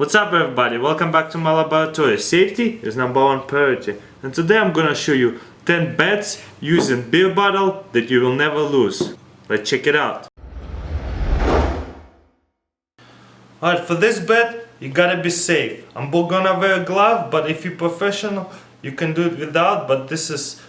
What's up everybody, welcome back to my laboratory. Safety is #1 priority, and today I'm gonna show you 10 bets using beer bottle that you will never lose. Let's check it out. Alright, for this bet you gotta be safe. I'm gonna wear a glove, but if you're professional you can do it without, but this is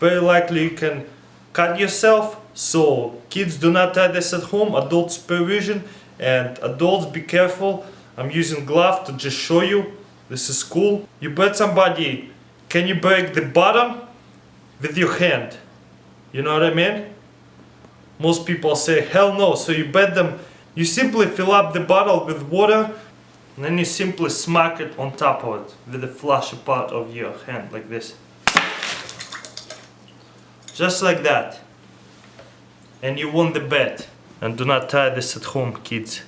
very likely you can cut yourself. So kids, do not try this at home, adult supervision, and adults be careful. I'm using glove to just show you. This is cool. You bet somebody, can you break the bottom with your hand? You know what I mean? Most people say hell no. So you bet them, you simply fill up the bottle with water and then you simply smack it on top of it with the flashy part of your hand like this. Just like that. And you won the bet. And do not try this at home, kids.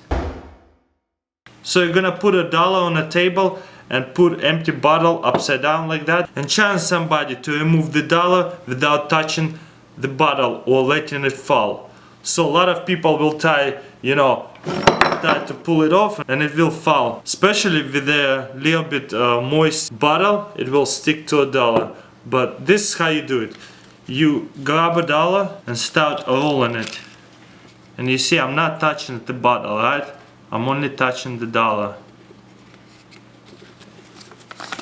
So you're gonna put $1 on a table and put empty bottle upside down like that and challenge somebody to remove the dollar without touching the bottle or letting it fall. So a lot of people will try, try to pull it off and it will fall. Especially with a little bit moist bottle, it will stick to $1. But this is how you do it. You grab $1 and start rolling it. And you see I'm not touching the bottle, right? I'm only touching the $1.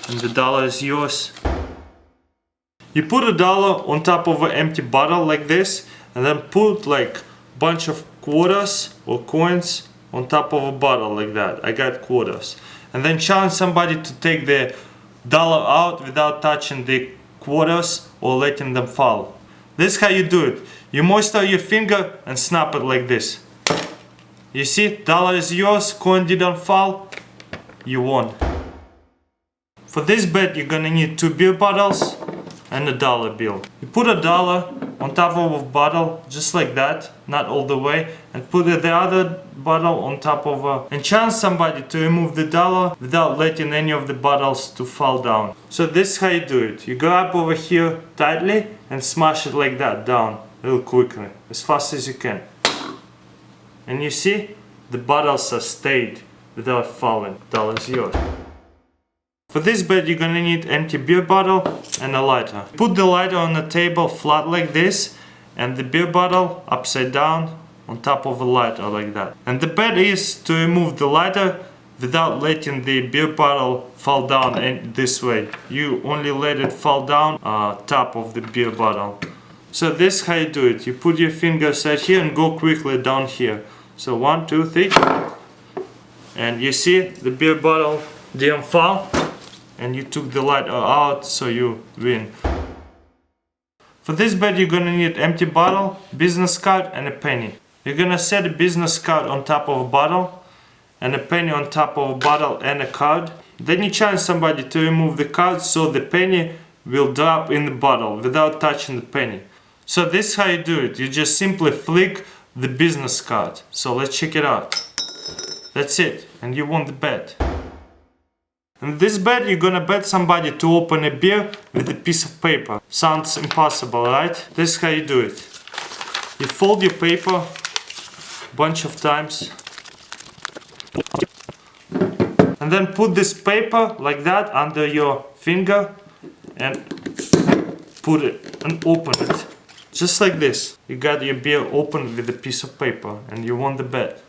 And the $1 is yours. You put $1 on top of an empty bottle like this, and then put like bunch of quarters or coins on top of a bottle like that. I got quarters. And then challenge somebody to take the $1 out without touching the quarters or letting them fall. This is how you do it. You moisten your finger and snap it like this. You see, $1 is yours, coin didn't fall, you won. For this bet you're gonna need 2 beer bottles and a $1 bill. You put $1 on top of a bottle, just like that, not all the way, and put the other bottle on top of and challenge somebody to remove the $1 without letting any of the bottles to fall down. So this is how you do it. You grab over here tightly and smash it like that down real quickly, as fast as you can. And you see, the bottles are stayed without falling. $1 is yours. For this bet you're gonna need empty beer bottle and a lighter. Put the lighter on the table flat like this and the beer bottle upside down on top of a lighter like that. And the bet is to remove the lighter without letting the beer bottle fall down this way. You only let it fall down top of the beer bottle. So this is how you do it. You put your fingers right here and go quickly down here. So 1, 2, 3. And you see the beer bottle didn't fall. And you took the lighter out, so you win. For this bet you're gonna need empty bottle, business card and a penny. You're gonna set a business card on top of a bottle and a penny on top of a bottle and a card. Then you challenge somebody to remove the card so the penny will drop in the bottle without touching the penny. So this is how you do it. You just simply flick the business card. So let's check it out. That's it, and you won the bet. In this bet you're gonna bet somebody to open a beer with a piece of paper. Sounds impossible, right? This is how you do it. You fold your paper a bunch of times and then put this paper like that under your finger and put it and open it. Just like this. You got your beer opened with a piece of paper and you won the bet.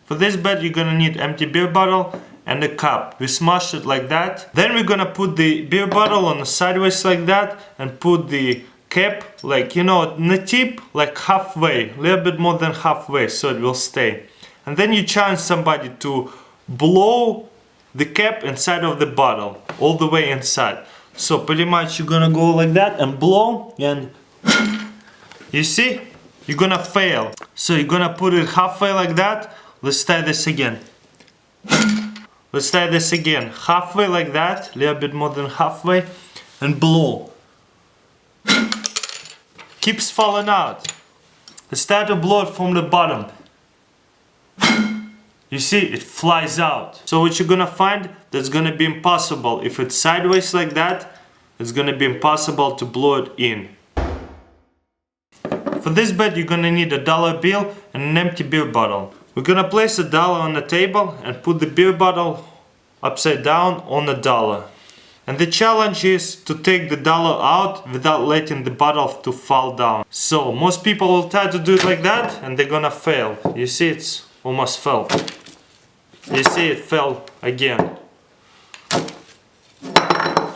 For this bet you're gonna need empty beer bottle and a cup. We smash it like that. Then we're gonna put the beer bottle on the sideways like that and put the cap like, in the tip, like halfway, a little bit more than halfway, so it will stay. And then you challenge somebody to blow the cap inside of the bottle, all the way inside. So pretty much you're gonna go like that and blow, and you see, you're gonna fail. So you're gonna put it halfway like that. Let's try this again. Let's try this again. Halfway like that, a little bit more than halfway, and blow. Keeps falling out. Let's try to blow it from the bottom. You see, it flies out. So what you're gonna find, that's gonna be impossible. If it's sideways like that, it's gonna be impossible to blow it in. For this bet you're gonna need $1 bill and an empty beer bottle. We're gonna place a dollar on the table and put the beer bottle upside down on the dollar. And the challenge is to take the dollar out without letting the bottle to fall down. So most people will try to do it like that and they're gonna fail. You see, it's almost fell. You see, it fell again.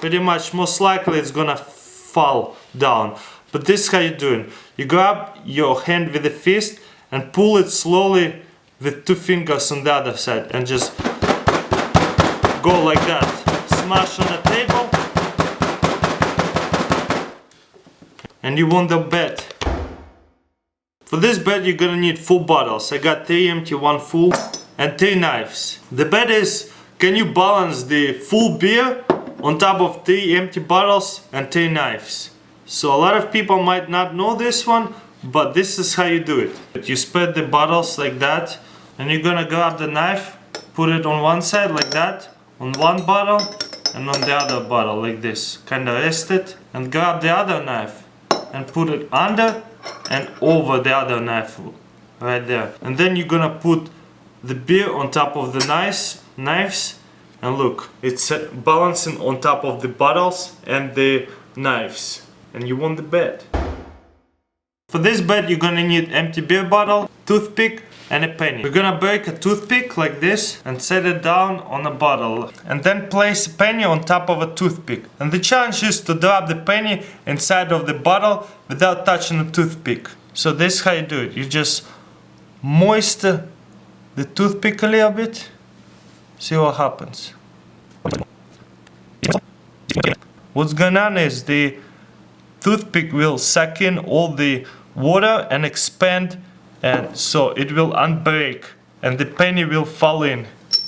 Pretty much most likely it's gonna fall down. But this is how you do it. You grab your hand with a fist and pull it slowly with 2 fingers on the other side and just go like that. Smash on the table and you won the bet. For this bet you're gonna need 4 bottles. I got 3 empty, 1 full and 3 knives. The bet is, can you balance the full beer on top of 3 empty bottles and 3 knives? So a lot of people might not know this one, but this is how you do it. You spread the bottles like that and you're gonna grab the knife, put it on one side like that, on one bottle and on the other bottle like this. Kinda rest it and grab the other knife and put it under and over the other knife right there. And then you're gonna put the beer on top of the knives and look, it's balancing on top of the bottles and the knives. And you won the bet. For this bet you're gonna need empty beer bottle, toothpick and a penny. We're gonna break a toothpick like this and set it down on a bottle and then place a penny on top of a toothpick. And the challenge is to drop the penny inside of the bottle without touching the toothpick. So this is how you do it. You just moisten the toothpick a little bit. See what happens. What's going on is the toothpick will suck in all the water and expand, and so it will unbreak and the penny will fall in.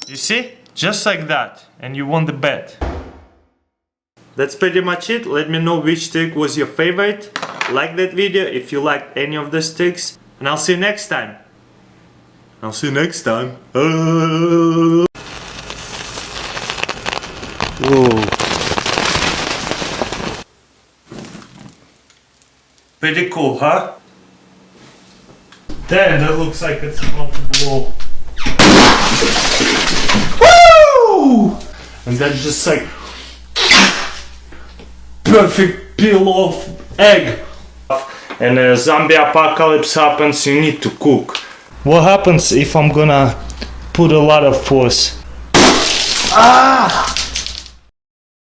You see? Just like that. And you won the bet. That's pretty much it. Let me know which trick was your favorite. Like that video if you liked any of these tricks. And I'll see you next time. Whoa. Pretty cool, huh? Damn, that looks like it's about to blow. Woo! And that's just like perfect peel-off egg. And a zombie apocalypse happens, you need to cook. What happens if I'm gonna put a lot of force? Ah!